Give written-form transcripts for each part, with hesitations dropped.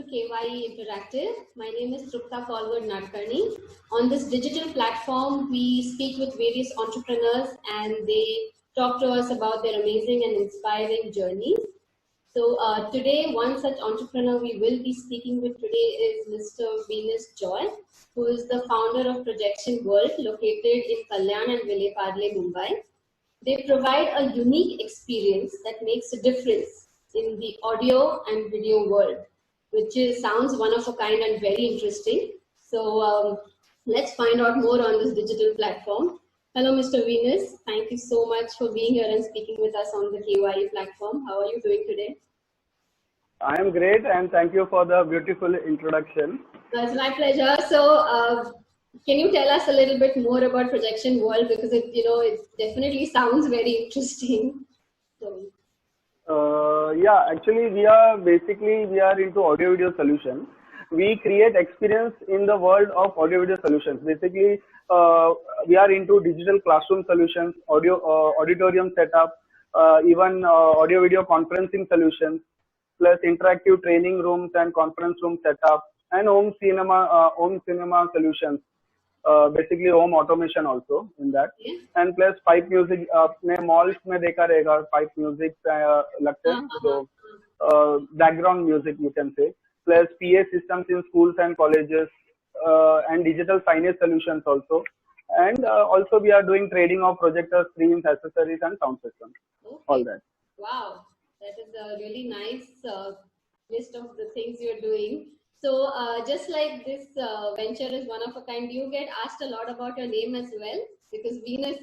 KYE Interactive. My name is Trupta Folward Nadkarni. On this digital platform, we speak with various entrepreneurs and they talk to us about their amazing and inspiring journeys. So today, one such entrepreneur we will be speaking with today is Mr. Venus Joy, who is the founder of Projection World, located in Kalyan and Vile Parle, Mumbai. They provide a unique experience that makes a difference in the audio and video world, which sounds one of a kind and very interesting. So let's find out more on this digital platform. Hello, Mr. Venus. Thank you so much for being here and speaking with us on the KYE platform. How are you doing today? I am great, and thank you for the beautiful introduction. It's my pleasure. So, can you tell us a little bit more about Projection World, because it definitely sounds very interesting. Yeah, actually, we are into audio video solutions. We create experience in the world of audio video solutions. Basically, we are into digital classroom solutions, auditorium setup, even audio video conferencing solutions, plus interactive training rooms and conference room setup, and home cinema solutions. Basically home automation also in that, and plus pipe music. आपने malls में देखा रहेगा pipe music लगते हैं, so background music you can say. Plus PA systems in schools and colleges, and digital signage solutions also, and also we are doing trading of projector screens, accessories, and sound systems. Okay. All that. Wow, that is a really nice list of the things you're doing. So just like this venture is one of a kind, you get asked a lot about your name as well, because Venus,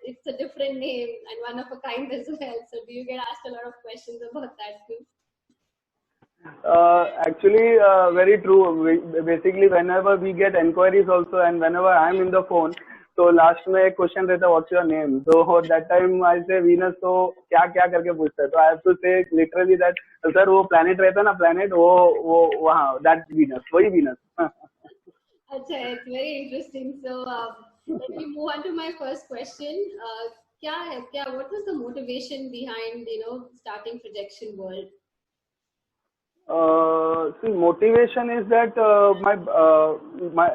it's a different name and one of a kind as well. So do you get asked a lot of questions about that too? Actually, very true. Basically, whenever we get inquiries also, and whenever I'm in the phone, so last में question रहता, what's your name? So that time I say Venus, so क्या करके पूछता है? So I have to say literally that sir वो planet रहता ना, planet वो वहाँ, that Venus, वही Venus. अच्छा, it's very interesting. So let me move on to my first question. What was the motivation behind starting Projection World? See, motivation is that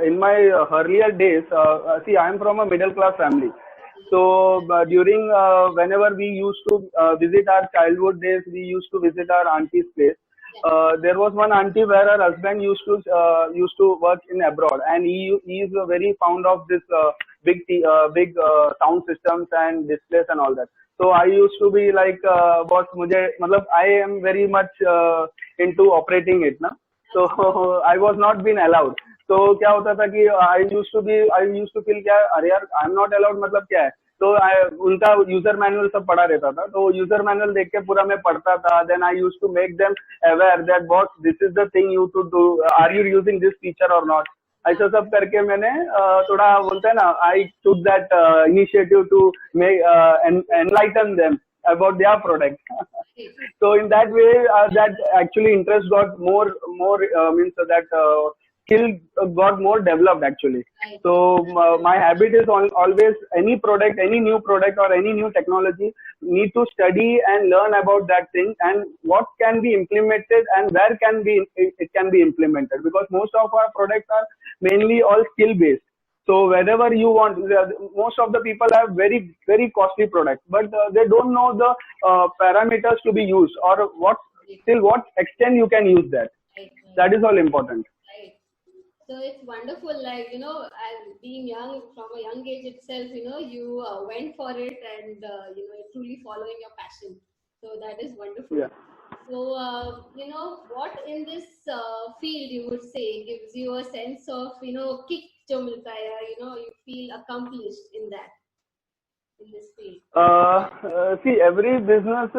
in my earlier days, see, I am from a middle class family. So during whenever we used to visit our childhood days, we used to visit our auntie's place. There was one auntie where her husband used to work in abroad, and he is very fond of this big sound systems and displays and all that. So I used to be like, boss, I am very much into operating it, na. So I was not being allowed. So क्या होता था कि I used to feel क्या, अरे यार, I'm not allowed मतलब क्या है? तो उनका यूजर मैनुअल सब पढ़ा रहता था, तो यूजर मैनुअल देख के पूरा मैं पढ़ता था. Then I used to make them aware that boss, this is the thing you to do. Are you using this feature or not? ऐसा सब करके मैंने थोड़ा बोलते हैं ना, I took that initiative to make enlighten them about their product. So in that way, that actually interest got more means that skill got more developed actually. So my habit is always any product, any new product or any new technology, need to study and learn about that thing and what can be implemented and where it can be implemented, because most of our products are mainly all skill based. So wherever you want, most of the people have very, very costly products, but they don't know the parameters to be used, or till what extent you can use that. That is all important. Right. So it's wonderful, like, as being young, from a young age itself, you went for it and, you're truly following your passion. So that is wonderful. Yeah. So, what in this field you would say gives you a sense of, kick jo milta hai, you feel accomplished in this field? See, every business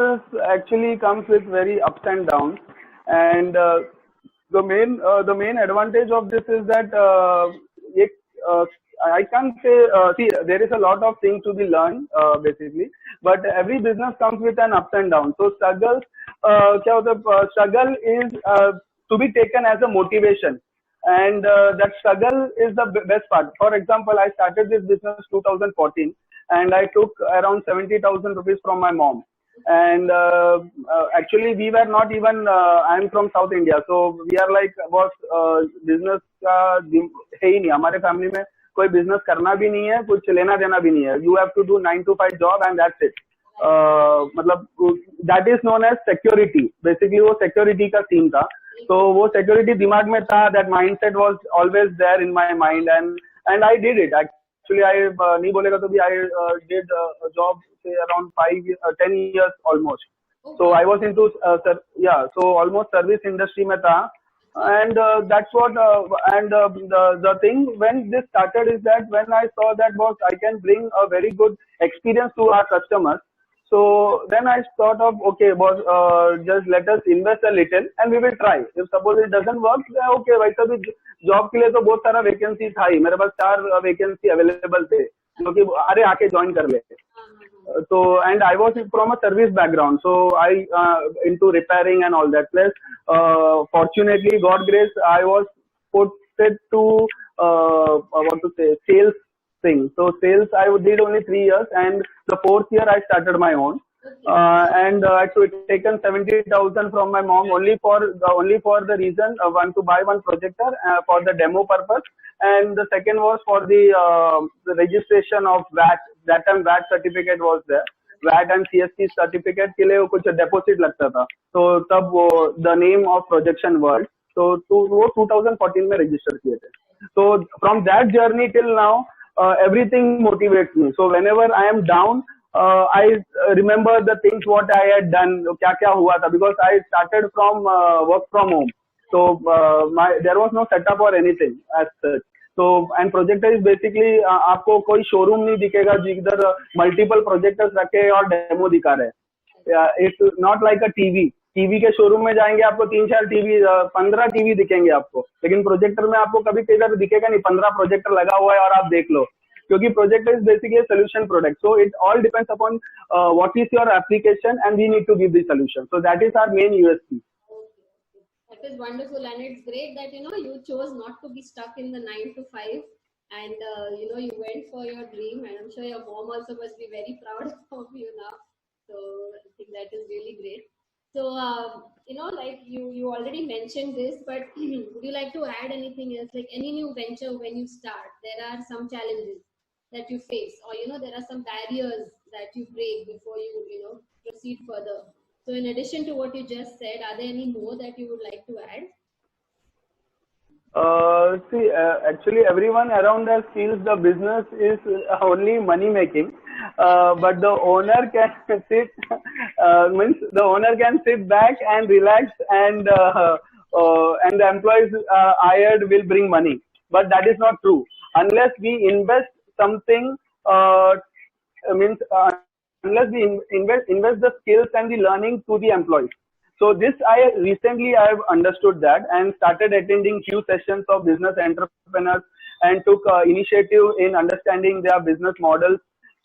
actually comes with very ups and downs, and the main advantage of this is that I can't say, see, there is a lot of things to be learned basically, but every business comes with an ups and downs. So struggle is to be taken as a motivation, and that struggle is the best part. For example, I started this business 2014, and I took around 70,000 rupees from my mom. And actually we were not even I'm from South India, so we are like was business का है ही नहीं हमारे family में, कोई business करना भी नहीं है, कुछ लेना देना भी नहीं है. You have to do 9 to 5 job and that's it. मतलब that is known as security. Basically वो सिक्योरिटी का सीन था. तो वो सिक्योरिटी दिमाग में था. That mindset was always there in my mind and I did it. Actually, I नहीं बोलेगा तो भी I did a job say around 10 years almost. So I was into so almost service industry में था. And that's what and the thing when this started is that when I saw that was I can bring a very good experience to our customers. So then I thought of okay boss, just let us invest a little and we will try. If suppose it doesn't work, okay वैसा भी job के लिए तो बहुत सारा vacancy था ही. मेरे पास 4 vacancy available थे जो कि अरे आके ज्वाइन कर ले. So and I was from a service background, so I into repairing and all that. Plus fortunately God grace I was posted to what to say sales thing. So sales I did only 3 years, and the 4th year I started my own. And so it's taken 70,000 from my mom only for the reason one to buy one projector for the demo purpose, and the second was for the registration of VAT. That time VAT certificate was there. VAT and CST certificate के लिए वो कुछ deposit लगता था. तो तब वो the name of Projection World. तो वो 2014 में register किए थे. So from that journey till now, everything motivates me. So whenever I am down, I remember the things what I had done, क्या क्या हुआ था, because I started from work from home. So there was no setup or anything as such. So and projector is basically आपको कोई showroom नहीं दिखेगा जिधर multiple projectors रखे और डेमो दिखा रहे. It's not like a TV के शोरूम में जाएंगे आपको 3-4 टीवी 15 टीवी दिखेंगे आपको, लेकिन प्रोजेक्टर में आपको कभी किधर दिखेगा नहीं 15 प्रोजेक्टर लगा हुआ है और आप देख लो, क्योंकि projector is basically solution product. So it all depends upon what is your application and we need to give the solution. So that is our main USP. That is wonderful, and it's great that you chose not to be stuck in the 9 to 5, and you went for your dream, and I'm sure your mom also must be very proud of you now. So I think that is really great. So like you already mentioned this, but would you like to add anything else? Like any new venture, when you start, there are some challenges that you face, or there are some barriers that you break before you proceed further. So in addition to what you just said, are there any more that you would like to add? See, actually everyone around us feels the business is only money making, but the owner can sit means the owner can sit back and relax, and the employees hired will bring money, but that is not true unless we invest something, means unless we invest the skills and the learning to the employees. So this I have understood that and started attending few sessions of business entrepreneurs and took initiative in understanding their business models.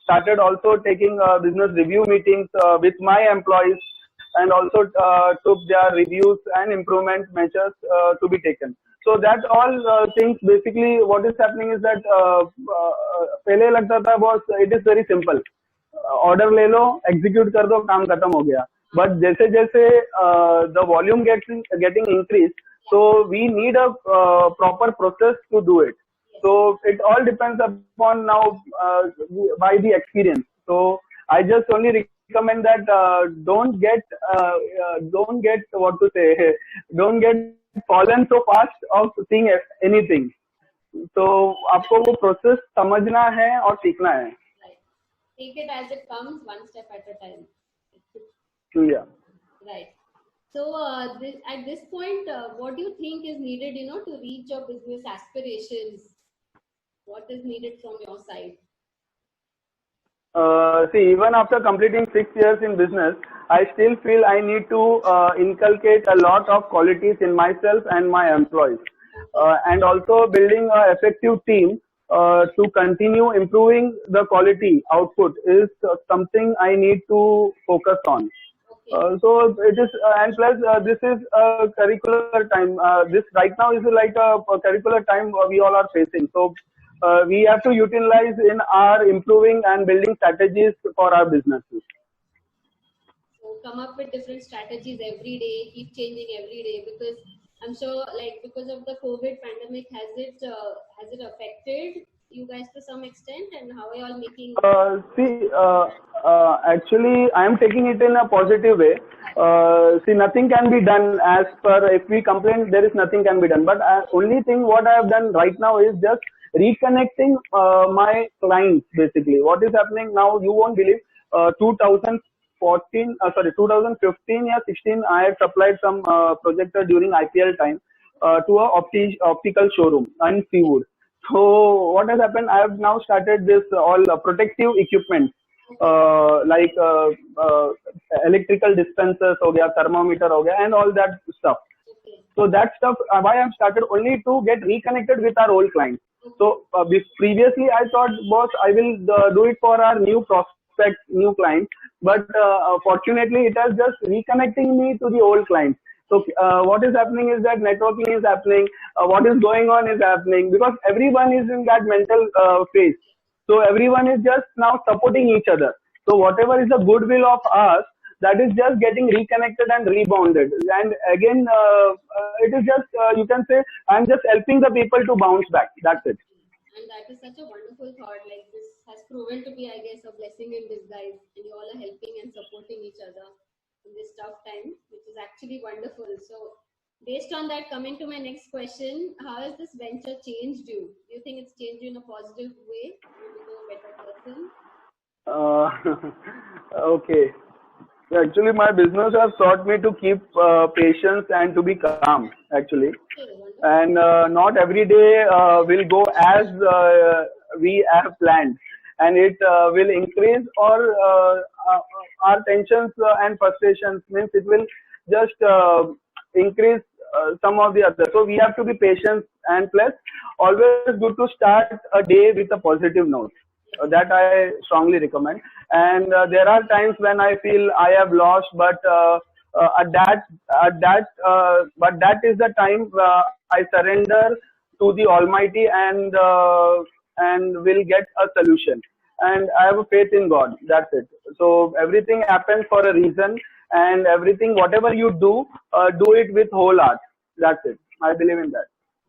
Started also taking business review meetings with my employees, and also took their reviews and improvement measures to be taken. So that all things basically what is happening is that पहले लगता था boss it is very simple. Order ले लो, execute कर दो, काम खत्म हो गया. बट जैसे जैसे the volume getting increase, so we need a proper process to do it. So it all depends upon now by the experience. So I just only recommend that don't get what to say don't get fallen so fast of seeing anything. So आपको वो process समझना है और सीखना है. Take it as it comes, one step at a time. Yeah. Right. So at this point, what do you think is needed, to reach your business aspirations? What is needed from your side? See, even after completing 6 years in business, I still feel I need to inculcate a lot of qualities in myself and my employees, and also building an effective team to continue improving the quality output is something I need to focus on. So it is, and plus this is a curricular time. This right now is like a curricular time we all are facing. So we have to utilize in our improving and building strategies for our businesses. come up with different strategies every day, keep changing every day, because I'm sure, like, because of the COVID pandemic, has it affected you guys to some extent, and how are you all making? Actually, I am taking it in a positive way. See, nothing can be done as per if we complain, there is nothing can be done. But only thing what I have done right now is just reconnecting my clients. Basically, what is happening now? You won't believe. 2015, yeah, 16. I had supplied some projector during IPL time to a optical showroom in Seawood. So what has happened? I have now started this all protective equipment like electrical dispensers, हो गया, thermometer, हो गया, and all that stuff. Okay. So that stuff, why I've started only to get reconnected with our old clients. So previously I thought, boss, I will do it for our new prospects, new clients. But fortunately, it has just reconnecting me to the old clients. So what is happening is that networking is happening. What is going on is happening because everyone is in that mental phase. So everyone is just now supporting each other. So whatever is the goodwill of us, that is just getting reconnected and rebounded. And again, it is just, you can say, I'm just helping the people to bounce back. That's it. And that is such a wonderful thought. Like, this has proven to be, I guess, a blessing in disguise. And you all are helping and supporting each other in this tough time, which is actually wonderful. So, based on that, coming to my next question, how has this venture changed you? Do you think it's changed you in a positive way? You become a better person? Okay. Actually, my business has taught me to keep patience and to be calm, actually. Okay, wonderful. And not every day will go as we have planned. And it will increase our tensions and frustrations. Means it will just increase some of the others. So we have to be patient and plus always good to start a day with a positive note. That I strongly recommend. And there are times when I feel I have lost, but but that is the time I surrender to the Almighty and will get a solution. And I have a faith in God. That's it. So everything happens for a reason, and everything, whatever you do it with whole heart. That's it. I believe in that.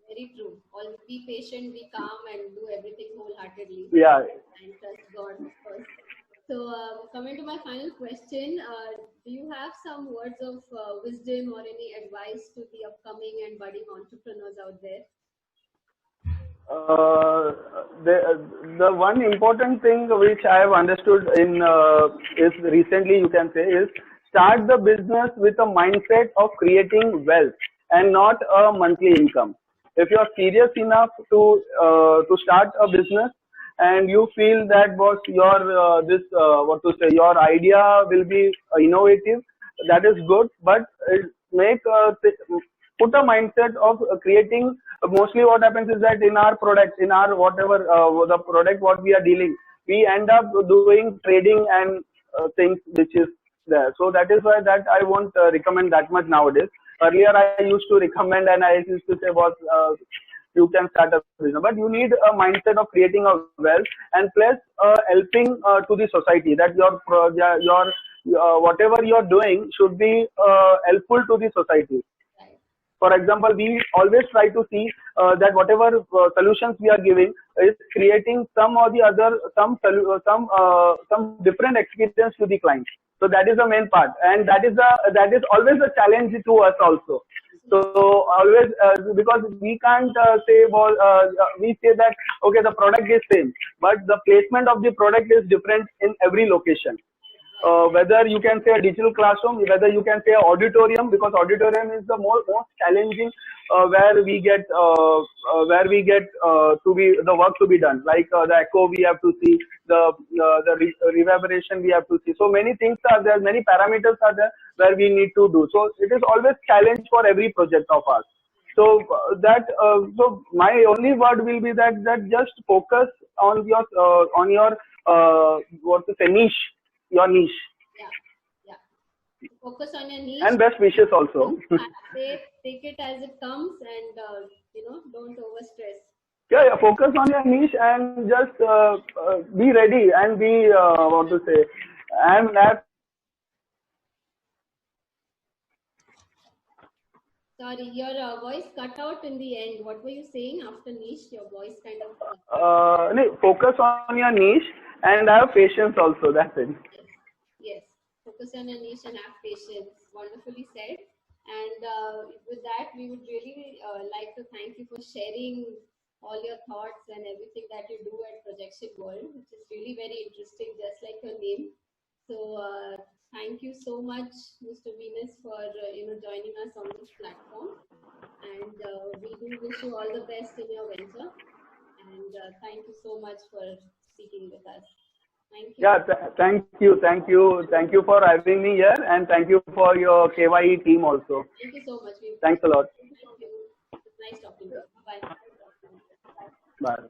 Very true. All be patient, be calm, and do everything wholeheartedly. Yeah. And trust God, of course. So, coming to my final question, do you have some words of wisdom or any advice to the upcoming and budding entrepreneurs out there? The one important thing which I have understood in is recently, you can say, is start the business with a mindset of creating wealth and not a monthly income. If you are serious enough to start a business and you feel that boss your your idea will be innovative, that is good, but make put a mindset of creating. Mostly what happens is that in our product, in our whatever the product what we are dealing, we end up doing trading and things which is there. So that is why that I won't recommend that much nowadays. Earlier I used to recommend and I used to say, boss, you can start a business, but you need a mindset of creating a wealth and plus helping to the society, that your whatever you're doing should be helpful to the society. For example, we always try to see that whatever solutions we are giving is creating some or the other, some different experience to the client. So that is the main part, and that is always a challenge to us also. So always because we can't say, well, we say that okay, the product is same, but the placement of the product is different in every location. Whether you can say a digital classroom, whether you can say an auditorium, because auditorium is the most challenging where we get to be the work to be done. Like the echo we have to see, the reverberation we have to see. So many things are there, many parameters are there where we need to do. So it is always challenge for every project of ours. So so my only word will be that just focus on your what to say, niche. Your niche. Yeah. Focus on your niche. And best wishes also. Take it as it comes, and don't overstress. Yeah. Focus on your niche and just be ready and be what to say. And that Sorry, your voice cut out in the end. What were you saying after niche? Your voice kind of. No, focus on your niche and have patience also. That's it. Yes, yes. Focus on your niche and have patience. Wonderfully said. And with that, we would really like to thank you for sharing all your thoughts and everything that you do at Projection World, which is really very interesting, just like your name. So thank you so much, Mr. Venus, for joining us on this platform. And we do wish you all the best in your venture. And thank you so much for speaking with us. Thank you. Yeah, thank you for having me here, and thank you for your KYE team also. Thank you so much. Thanks a lot. Thank you. It's nice talking to you. Bye. Bye.